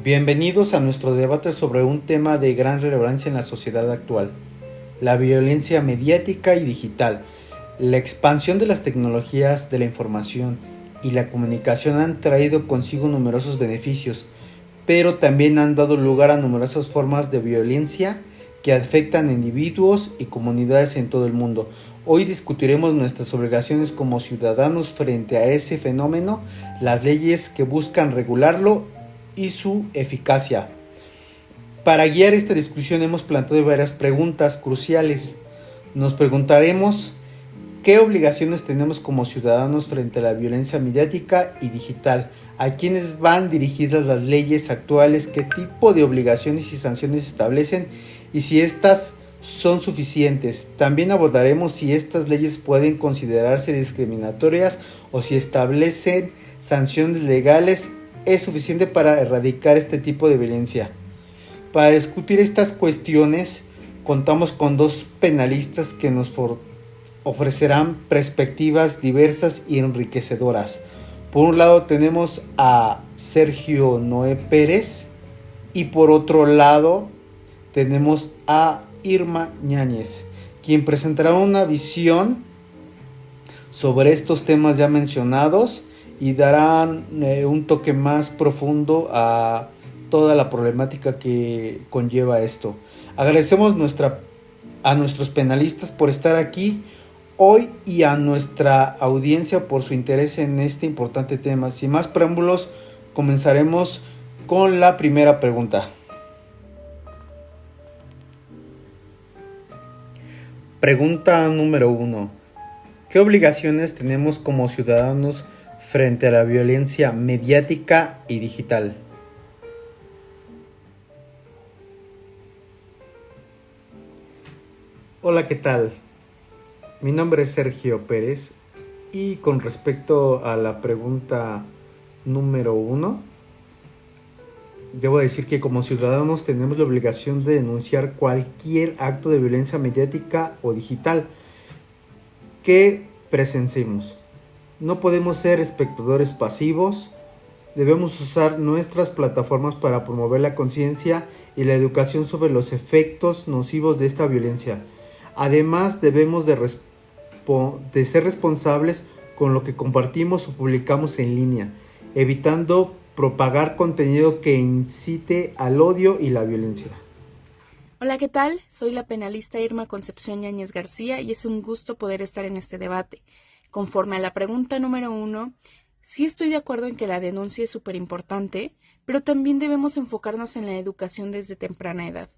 Bienvenidos a nuestro debate sobre un tema de gran relevancia en la sociedad actual, la violencia mediática y digital. La expansión de las tecnologías de la información y la comunicación han traído consigo numerosos beneficios, pero también han dado lugar a numerosas formas de violencia que afectan a individuos y comunidades en todo el mundo. Hoy discutiremos nuestras obligaciones como ciudadanos frente a ese fenómeno, las leyes que buscan regularlo y su eficacia. Para guiar esta discusión hemos planteado varias preguntas cruciales. Nos preguntaremos qué obligaciones tenemos como ciudadanos frente a la violencia mediática y digital, a quiénes van dirigidas las leyes actuales, qué tipo de obligaciones y sanciones establecen y si estas son suficientes. También abordaremos si estas leyes pueden considerarse discriminatorias o si establecen sanciones legales es suficiente para erradicar este tipo de violencia. Para discutir estas cuestiones, contamos con dos penalistas que nos ofrecerán perspectivas diversas y enriquecedoras. Por un lado tenemos a Sergio Noé Pérez y por otro lado tenemos a Irma Ñáñez, quien presentará una visión sobre estos temas ya mencionados y darán un toque más profundo a toda la problemática que conlleva esto. Agradecemos a nuestros penalistas por estar aquí hoy y a nuestra audiencia por su interés en este importante tema. Sin más preámbulos, comenzaremos con la primera pregunta. Pregunta número 1. ¿Qué obligaciones tenemos como ciudadanos frente a la violencia mediática y digital? Hola, ¿qué tal? Mi nombre es Sergio Pérez y con respecto a la pregunta número 1, debo decir que como ciudadanos tenemos la obligación de denunciar cualquier acto de violencia mediática o digital que presenciemos. No podemos ser espectadores pasivos, debemos usar nuestras plataformas para promover la conciencia y la educación sobre los efectos nocivos de esta violencia. Además, debemos de ser responsables con lo que compartimos o publicamos en línea, evitando propagar contenido que incite al odio y la violencia. Hola, ¿qué tal? Soy la penalista Irma Concepción Ñáñez García y es un gusto poder estar en este debate. Conforme a la pregunta número 1, sí estoy de acuerdo en que la denuncia es súper importante, pero también debemos enfocarnos en la educación desde temprana edad.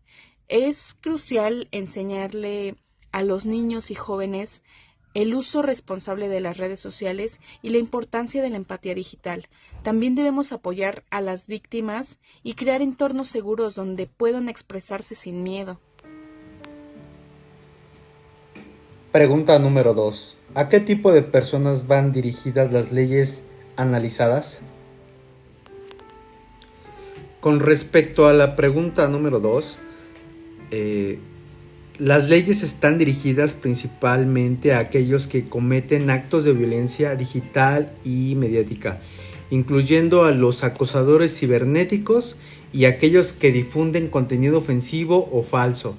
Es crucial enseñarle a los niños y jóvenes el uso responsable de las redes sociales y la importancia de la empatía digital. También debemos apoyar a las víctimas y crear entornos seguros donde puedan expresarse sin miedo. Pregunta número 2. ¿A qué tipo de personas van dirigidas las leyes analizadas? Con respecto a la pregunta número 2, las leyes están dirigidas principalmente a aquellos que cometen actos de violencia digital y mediática, incluyendo a los acosadores cibernéticos y aquellos que difunden contenido ofensivo o falso.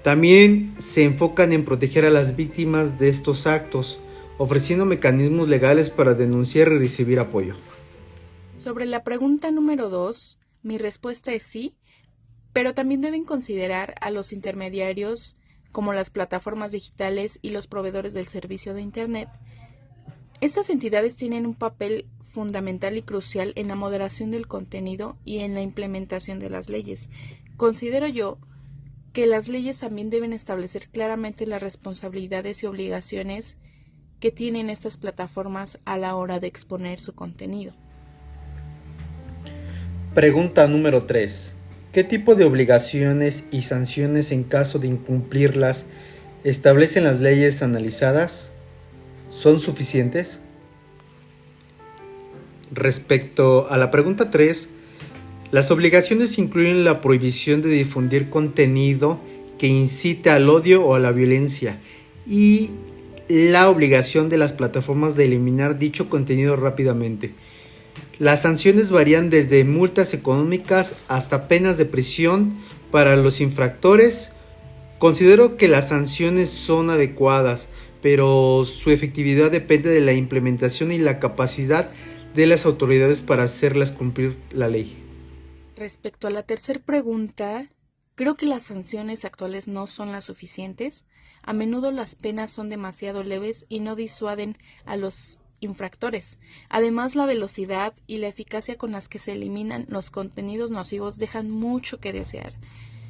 También se enfocan en proteger a las víctimas de estos actos, ofreciendo mecanismos legales para denunciar y recibir apoyo. Sobre la pregunta número 2, mi respuesta es sí, pero también deben considerar a los intermediarios como las plataformas digitales y los proveedores del servicio de Internet. Estas entidades tienen un papel fundamental y crucial en la moderación del contenido y en la implementación de las leyes. Considero yo que las leyes también deben establecer claramente las responsabilidades y obligaciones que tienen estas plataformas a la hora de exponer su contenido. Pregunta número 3. ¿Qué tipo de obligaciones y sanciones en caso de incumplirlas establecen las leyes analizadas? ¿Son suficientes? Respecto a la pregunta 3, las obligaciones incluyen la prohibición de difundir contenido que incite al odio o a la violencia y la obligación de las plataformas de eliminar dicho contenido rápidamente. Las sanciones varían desde multas económicas hasta penas de prisión para los infractores. Considero que las sanciones son adecuadas, pero su efectividad depende de la implementación y la capacidad de las autoridades para hacerlas cumplir la ley. Respecto a la tercera pregunta, creo que las sanciones actuales no son las suficientes. A menudo las penas son demasiado leves y no disuaden a los infractores. Además, la velocidad y la eficacia con las que se eliminan los contenidos nocivos dejan mucho que desear.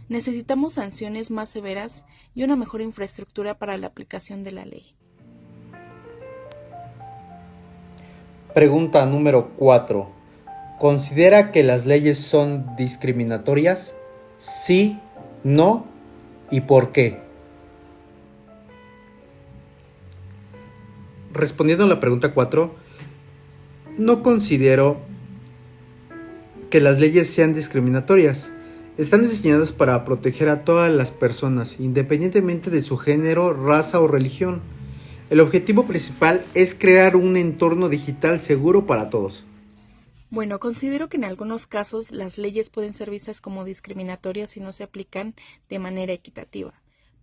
Necesitamos sanciones más severas y una mejor infraestructura para la aplicación de la ley. Pregunta número 4. ¿Considera que las leyes son discriminatorias? Sí, no y por qué. Respondiendo a la pregunta 4, no considero que las leyes sean discriminatorias. Están diseñadas para proteger a todas las personas, independientemente de su género, raza o religión. El objetivo principal es crear un entorno digital seguro para todos. Bueno, considero que en algunos casos las leyes pueden ser vistas como discriminatorias si no se aplican de manera equitativa.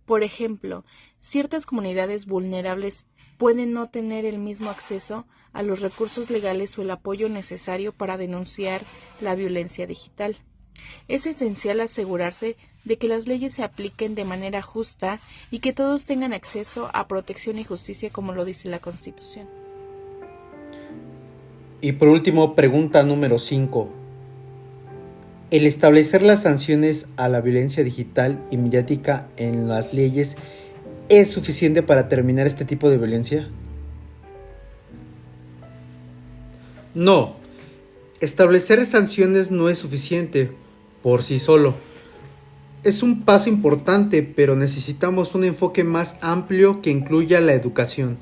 Por ejemplo, ciertas comunidades vulnerables pueden no tener el mismo acceso a los recursos legales o el apoyo necesario para denunciar la violencia digital. Es esencial asegurarse de que las leyes se apliquen de manera justa y que todos tengan acceso a protección y justicia como lo dice la Constitución. Y por último, pregunta número 5. ¿El establecer las sanciones a la violencia digital y mediática en las leyes es suficiente para terminar este tipo de violencia? No. Establecer sanciones no es suficiente por sí solo. Es un paso importante, pero necesitamos un enfoque más amplio que incluya la educación,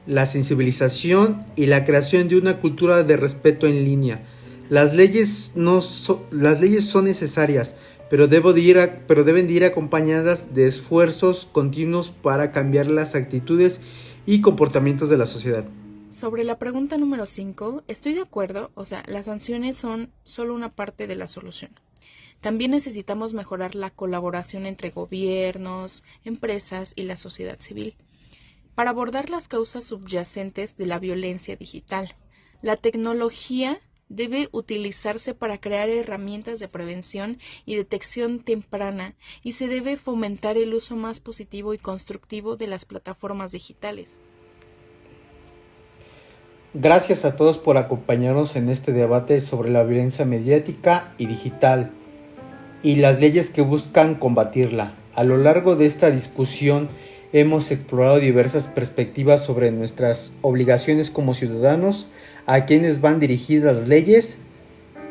la sensibilización y la creación de una cultura de respeto en línea. Las leyes son necesarias, pero deben de ir acompañadas de esfuerzos continuos para cambiar las actitudes y comportamientos de la sociedad. Sobre la pregunta número 5, estoy de acuerdo, las sanciones son solo una parte de la solución. También necesitamos mejorar la colaboración entre gobiernos, empresas y la sociedad civil para abordar las causas subyacentes de la violencia digital. La tecnología debe utilizarse para crear herramientas de prevención y detección temprana y se debe fomentar el uso más positivo y constructivo de las plataformas digitales. Gracias a todos por acompañarnos en este debate sobre la violencia mediática y digital y las leyes que buscan combatirla. A lo largo de esta discusión hemos explorado diversas perspectivas sobre nuestras obligaciones como ciudadanos, a quienes van dirigidas las leyes,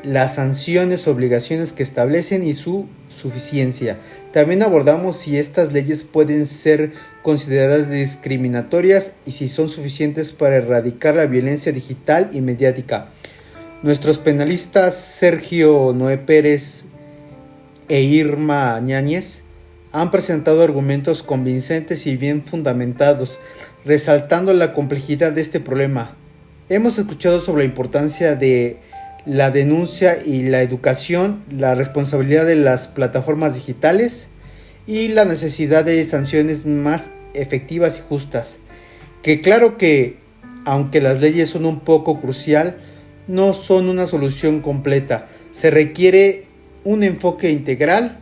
las sanciones o obligaciones que establecen y su suficiencia. También abordamos si estas leyes pueden ser consideradas discriminatorias y si son suficientes para erradicar la violencia digital y mediática. Nuestros penalistas Sergio Noé Pérez e Irma Ñáñez han presentado argumentos convincentes y bien fundamentados, resaltando la complejidad de este problema. Hemos escuchado sobre la importancia de la denuncia y la educación, la responsabilidad de las plataformas digitales y la necesidad de sanciones más efectivas y justas. Que claro que, aunque las leyes son un poco crucial, no son una solución completa. Se requiere un enfoque integral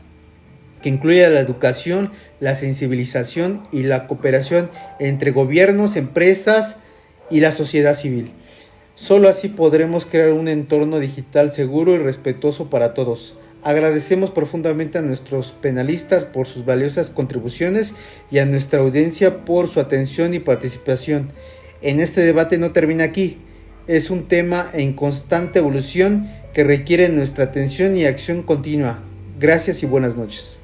que incluya la educación, la sensibilización y la cooperación entre gobiernos, empresas y la sociedad civil. Solo así podremos crear un entorno digital seguro y respetuoso para todos. Agradecemos profundamente a nuestros penalistas por sus valiosas contribuciones y a nuestra audiencia por su atención y participación. En este debate no termina aquí. Es un tema en constante evolución que requiere nuestra atención y acción continua. Gracias y buenas noches.